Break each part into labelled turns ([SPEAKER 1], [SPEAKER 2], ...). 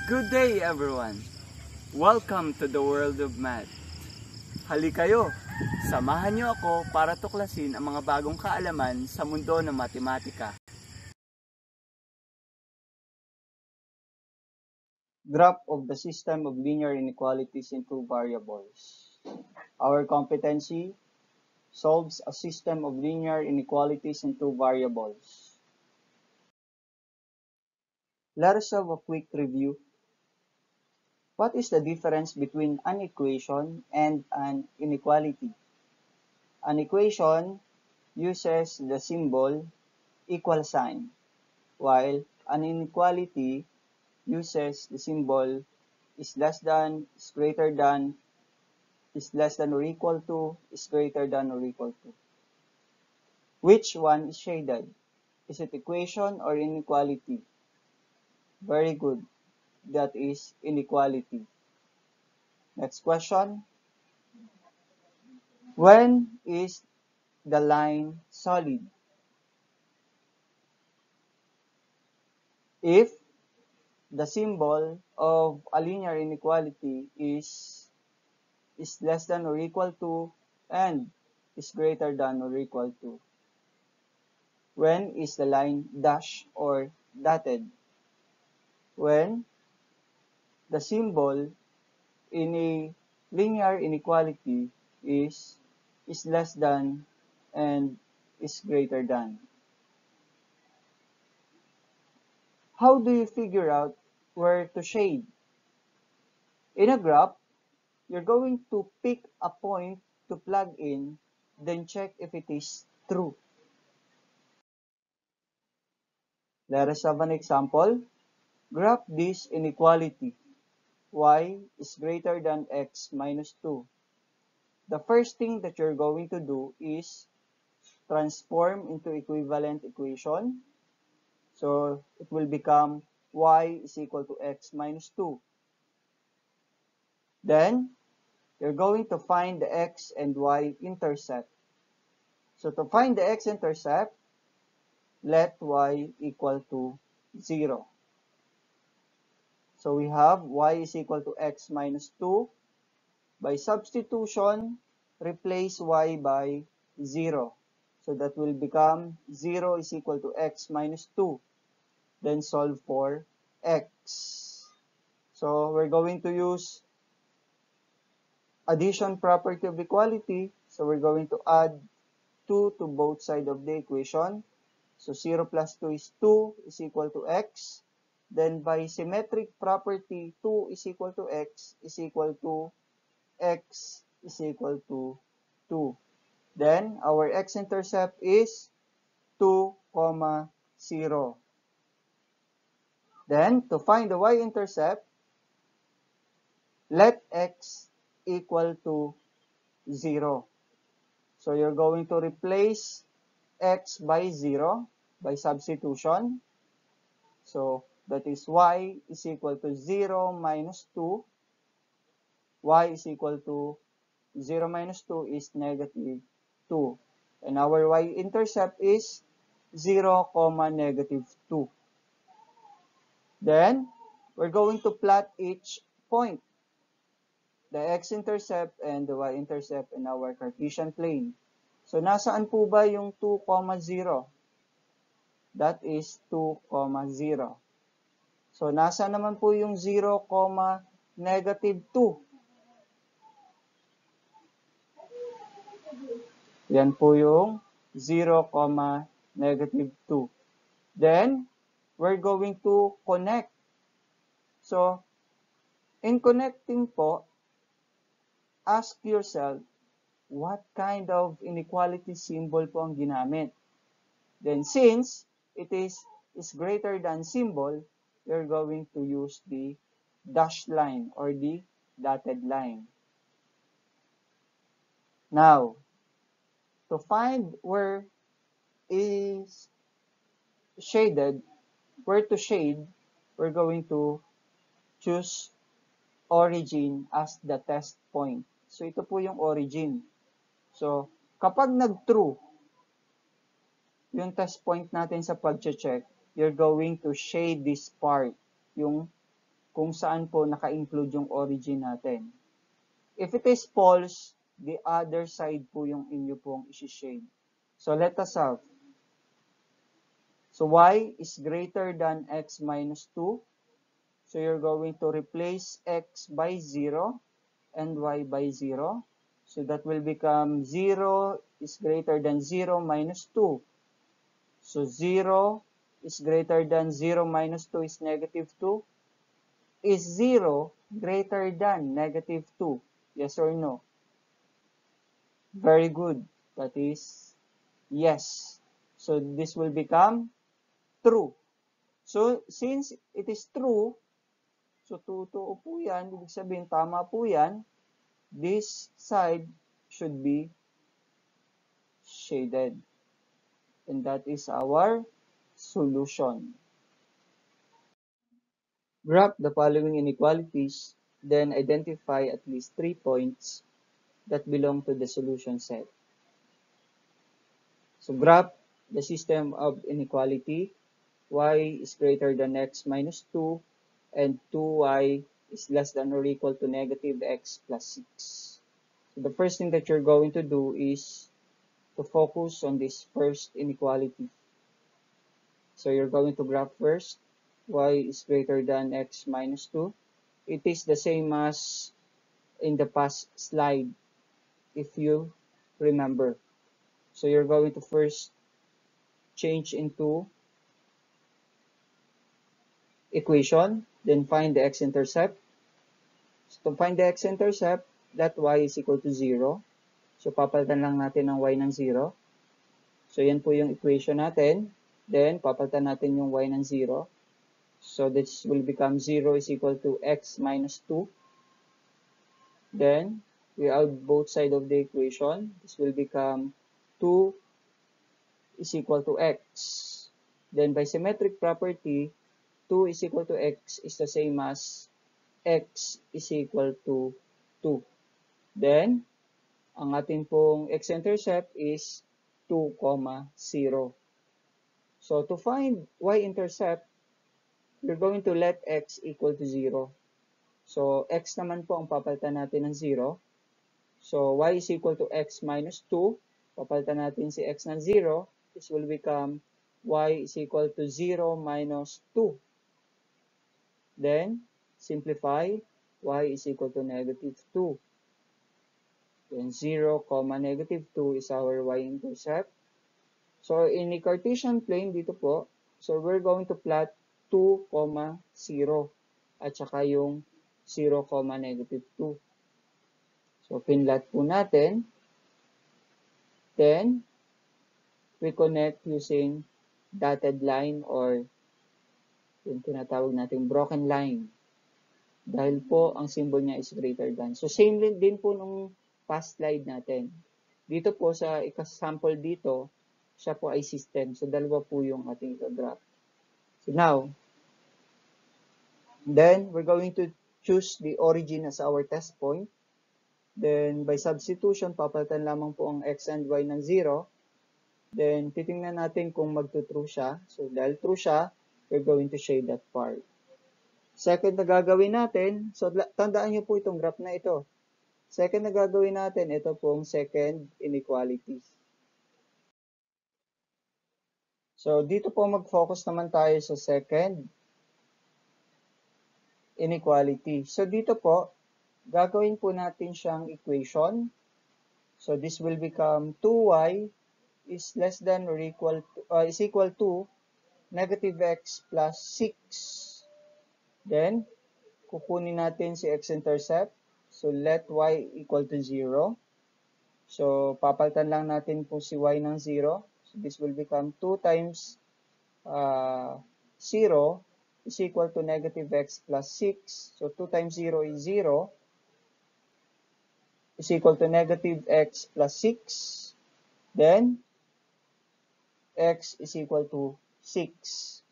[SPEAKER 1] Good day everyone! Welcome to the world of math. Halikayo, samahan niyo ako para tuklasin ang mga bagong kaalaman sa mundo ng matematika.
[SPEAKER 2] Graph of the system of linear inequalities in two variables. Our competency solves a system of linear inequalities in two variables. Let us have a quick review. What is the difference between an equation and an inequality? An equation uses the symbol equal sign, while an inequality uses the symbol is less than, is greater than, is less than or equal to, is greater than or equal to. Which one is shaded? Is it equation or inequality? Very good. That is inequality. Next question. When is the line solid? If the symbol of a linear inequality is less than or equal to and is greater than or equal to. When is the line dashed or dotted? When the symbol in a linear inequality is less than and is greater than. How do you figure out where to shade? In a graph, you're going to pick a point to plug in, then check if it is true. Let us have an example. Graph this inequality. Y is greater than x minus 2. The first thing that you're going to do is transform into equivalent equation. So it will become y is equal to x minus 2. Then you're going to find the x and y intercept. So to find the x-intercept, let y equal to 0. So we have y is equal to x minus 2. By substitution, replace y by 0. So that will become 0 is equal to x minus 2. Then solve for x. So we're going to use addition property of equality. So we're going to add 2 to both sides of the equation. So 0 plus 2 is 2 is equal to x. Then by symmetric property, 2 is equal to x is equal to x is equal to 2. Then our x-intercept is 2, 0. Then to find the y-intercept, let x equal to 0. So you're going to replace x by 0 by substitution. So that is y is equal to 0 minus 2. Y is equal to 0 minus 2 is negative 2. And our y-intercept is 0, negative 2. Then we're going to plot each point, the x-intercept and the y-intercept in our Cartesian plane. So nasaan po ba yung 2, 0? That is 2, 0. So nasaan naman po yung 0, negative 2? Yan po yung 0, negative 2. Then, we're going to connect. So, in connecting po, ask yourself, what kind of inequality symbol po ang ginamit? Then, since it is greater than symbol, you're going to use the dashed line or the dotted line. Now, to find where is shaded, where to shade, we're going to choose origin as the test point. So ito po yung origin. So kapag nag-true yung test point natin sa pag-check, you're going to shade this part, yung kung saan po naka-include yung origin natin. If it is false, the other side po yung inyo pong isi-shade. So let us have. So y is greater than x minus 2. So you're going to replace x by 0 and y by 0. So that will become 0 is greater than 0 minus 2. So 0 is greater than 0 minus 2 is negative 2. Is 0 greater than negative 2? Yes or no? Very good. That is yes. So this will become true. So since it is true, so totoo po yan, ibig sabihin tama po yan, this side should be shaded. And that is our solution. Graph the following inequalities, then identify at least 3 points that belong to the solution set. So graph the system of inequality. Y is greater than x minus 2 and 2y is less than or equal to negative x plus 6. So the first thing that you're going to do is to focus on this first inequality. So you're going to graph first y is greater than x minus 2. It is the same as in the past slide if you remember. So you're going to first change into equation, then find the x-intercept. So to find the x-intercept, that y is equal to 0. So papalitan lang natin ng y ng 0. So yan po yung equation natin. Then papalitan natin yung y ng 0. So this will become 0 is equal to x minus 2. Then we add both sides of the equation. This will become 2 is equal to x. Then by symmetric property, 2 is equal to x is the same as x is equal to 2. Then, ang ating pong x-intercept is 2, 0. So, to find y-intercept, we're going to let x equal to 0. So, x naman po ang papalitan natin ng 0. So, y is equal to x minus 2. Papalitan natin si x ng 0. This will become y is equal to 0 minus 2. Then, simplify, y is equal to negative 2. Then 0, negative 2 is our y-intercept. So, in the Cartesian plane dito po, so we're going to plot 2, 0 at saka yung 0, negative 2. So, pinlot po natin. Then, we connect using dotted line or yung tinatawag natin broken line. Dahil po, ang symbol niya is greater than. So, same din po nung past slide natin. Dito po, sa ika-sample dito, siya po ay system. So, dalawa po yung ating graph. So, now, then, we're going to choose the origin as our test point. Then, by substitution, papalitan lamang po ang x and y ng 0. Then, titingnan natin kung magto-true siya. So, dahil true siya, we're going to shade that part. Second na gagawin natin, so tandaan nyo po itong graph na ito. Second na gagawin natin, ito pong second inequality. So, dito po mag-focus naman tayo sa second inequality. So, dito po, gagawin po natin siyang equation. So, this will become 2y is less than or equal to, is equal to negative x plus 6. Then, kukunin natin si x-intercept. So, let y equal to 0. So, papalitan lang natin po si y ng 0. So, this will become 2 times 0 is equal to negative x plus 6. So, 2 times 0 is 0 is equal to negative x plus 6. Then, x is equal to 6.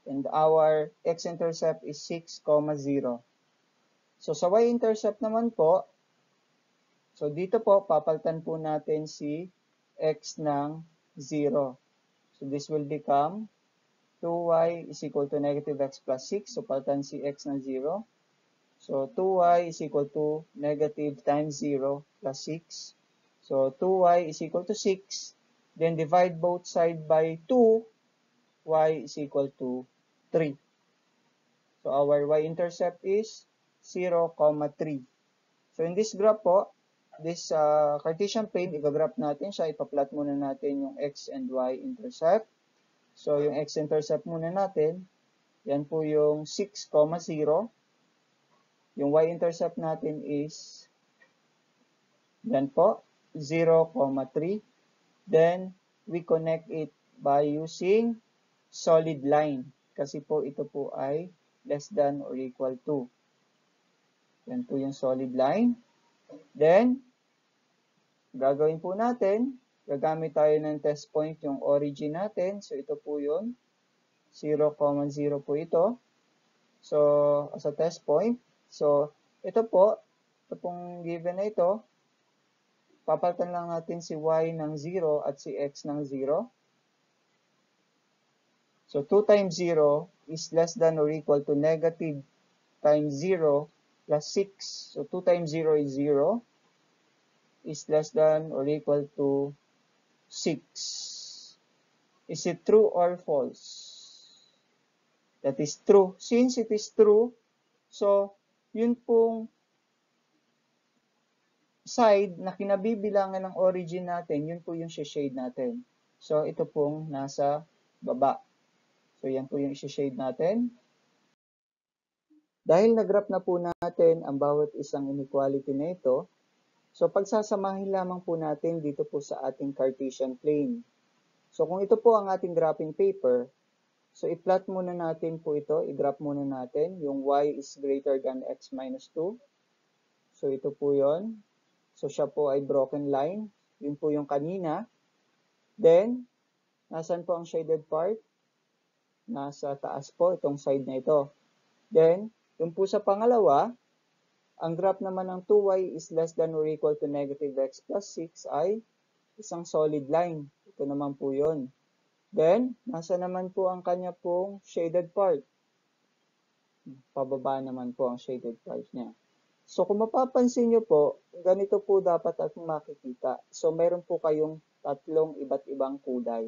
[SPEAKER 2] And our x-intercept is 6, 0. So, sa y-intercept naman po, so dito po, papalitan po natin si x ng 0. So, this will become 2y is equal to negative x plus 6. So, palitan si x ng 0. So, 2y is equal to negative times 0 plus 6. So, 2y is equal to 6. Then, divide both sides by 2. Y is equal to 3. So, our y-intercept is 0, 3. So, in this graph po, this Cartesian plane, i-graph natin siya. Ipa-plot muna natin yung x and y-intercept. So, yung x-intercept muna natin, yan po yung 6, 0. Yung y-intercept natin is, yan po, 0, 3. Then, we connect it by using solid line. Kasi po, ito po ay less than or equal to. Yan po yung solid line. Then, gagawin po natin, gagamit tayo ng test point yung origin natin. So, ito po yun. 0, 0 po ito. So, as a test point. So, ito pong given na ito, papalitan lang natin si y ng 0 at si x ng 0. So, 2 times 0 is less than or equal to negative times 0 plus 6. So, 2 times 0 is 0. Is less than or equal to 6. Is it true or false? That is true. Since it is true, so, yun pong side na kinabibilangan ng origin natin, yun po yung shade natin. So, ito pong nasa baba. So, yan po yung shade natin. Dahil nag-graph na po natin ang bawat isang inequality na ito, so pagsasamahin lamang po natin dito po sa ating Cartesian plane. So kung ito po ang ating graphing paper, so i-plot muna natin po ito, i-graph muna natin, yung y is greater than x minus 2. So ito po yon. So siya po ay broken line, yun po yung kanina. Then, nasan po ang shaded part? Nasa taas po, itong side na ito. Then, yung po sa pangalawa, ang graph naman ng 2y is less than or equal to negative x plus 6 ay isang solid line. Ito naman po yun. Then, nasa naman po ang kanya pong shaded part. Pababa naman po ang shaded part niya. So, kung mapapansin nyo po, ganito po dapat at makikita. So, meron po kayong tatlong iba't ibang kulay.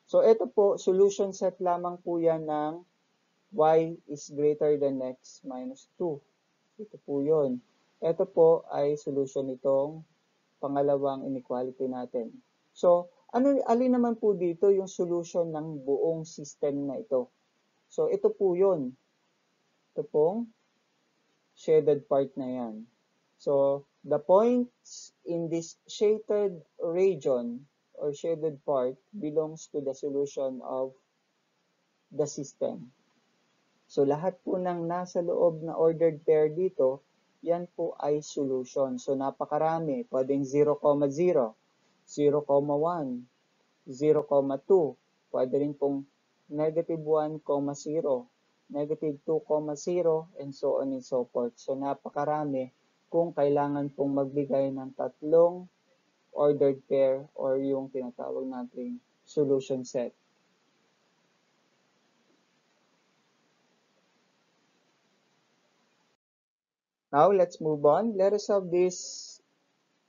[SPEAKER 2] So, ito po, solution set lamang po yan ng y is greater than x minus 2. Ito po yun. Ito po ay solution nitong pangalawang inequality natin. So, alin naman po dito yung solution ng buong system na ito? So, ito po yun. Ito pong shaded part na yan. So, the points in this shaded region or shaded part belongs to the solution of the system. So, lahat po ng nasa loob na ordered pair dito, yan po ay solution. So, napakarami. Pwedeng 0, 0, 0, 0,1, 0,2. Pwede rin pong negative 1, 0, negative 2, 0, and so on and so forth. So, napakarami kung kailangan pong magbigay ng tatlong ordered pair or yung tinatawag nating solution set. Now, let's move on. Let us have this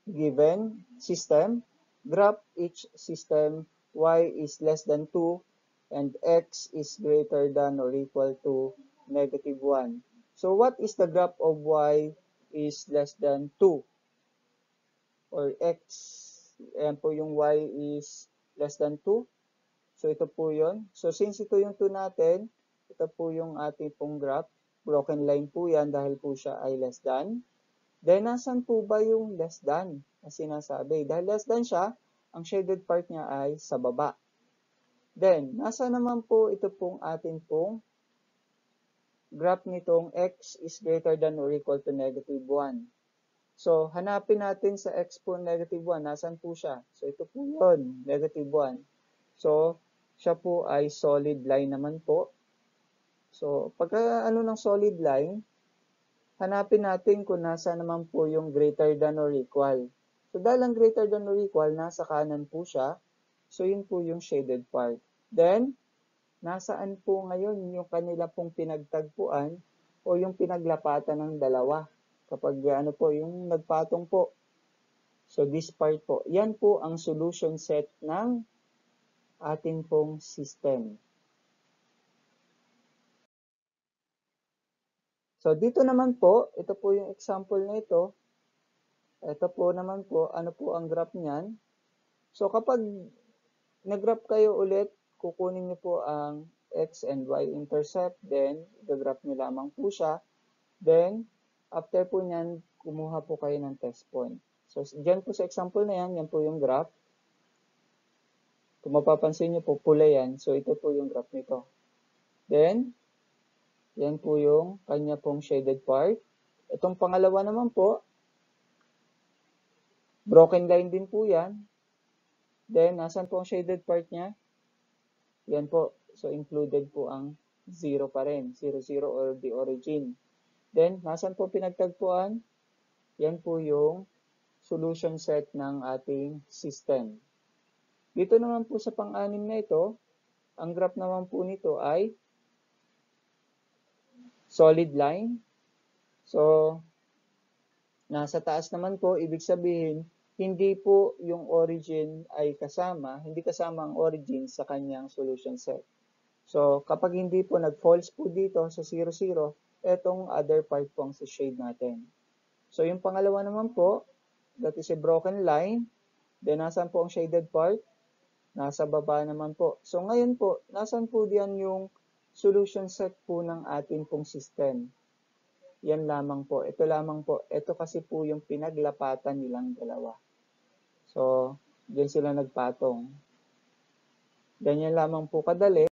[SPEAKER 2] given system. Graph each system. Y is less than 2 and x is greater than or equal to negative 1. So, what is the graph of y is less than 2? Or x, ayan po yung y is less than 2. So, ito po yun. So, since ito yung 2 natin, ito po yung ating pong graph. Broken line po yan dahil po siya ay less than. Then, nasan po ba yung less than na sinasabi? Dahil less than siya, ang shaded part niya ay sa baba. Then, nasa naman po ito pong ating pong graph nitong x is greater than or equal to negative 1. So, hanapin natin sa x po negative 1. Nasan po siya? So, ito po yun, negative 1. So, siya po ay solid line naman po. So, pagka ng solid line, hanapin natin kung nasa naman po yung greater than or equal. So, dahil ang greater than or equal, nasa kanan po siya. So, yun po yung shaded part. Then, nasaan po ngayon yung kanila pong pinagtagpuan o yung pinaglapatan ng dalawa. Kapag ano po, yung nagpatong po. So this part po, yan po ang solution set ng ating pong system. So dito naman po, ito po yung example na ito. Ito po naman po, ano po ang graph niyan. So kapag nag-graph kayo ulit, kukunin niyo po ang x and y intercept, then i-graph niyo lamang po siya. Then, after po niyan, kumuha po kayo ng test point. So, dyan po sa example na yan, yan po yung graph. Kung mapapansin niyo po, pula yan. So, ito po yung graph nito. Then, yan po yung kanya pong shaded part. Itong pangalawa naman po, broken line din po yan. Then, nasan po ang shaded part niya? Yan po. So, included po ang 0 pa rin. 0, 0 or the origin. Then, nasan po pinagtagpuan? Yan po yung solution set ng ating system. Dito naman po sa pang-anim na ito, ang graph naman po nito ay solid line. So, nasa taas naman po, ibig sabihin, hindi po yung origin ay kasama, hindi kasama ang origin sa kanyang solution set. So, kapag hindi po nag-false po dito sa 0, 0, etong other part po ang shade natin. So, yung pangalawa naman po, that is a broken line. Then, nasan po ang shaded part? Nasa baba naman po. So, ngayon po, nasan po diyan yung solution set po ng ating pong system? Yan lamang po. Ito lamang po. Ito kasi po yung pinaglapatan nilang dalawa. So, diyan sila nagpatong. Ganyan lamang po kadali.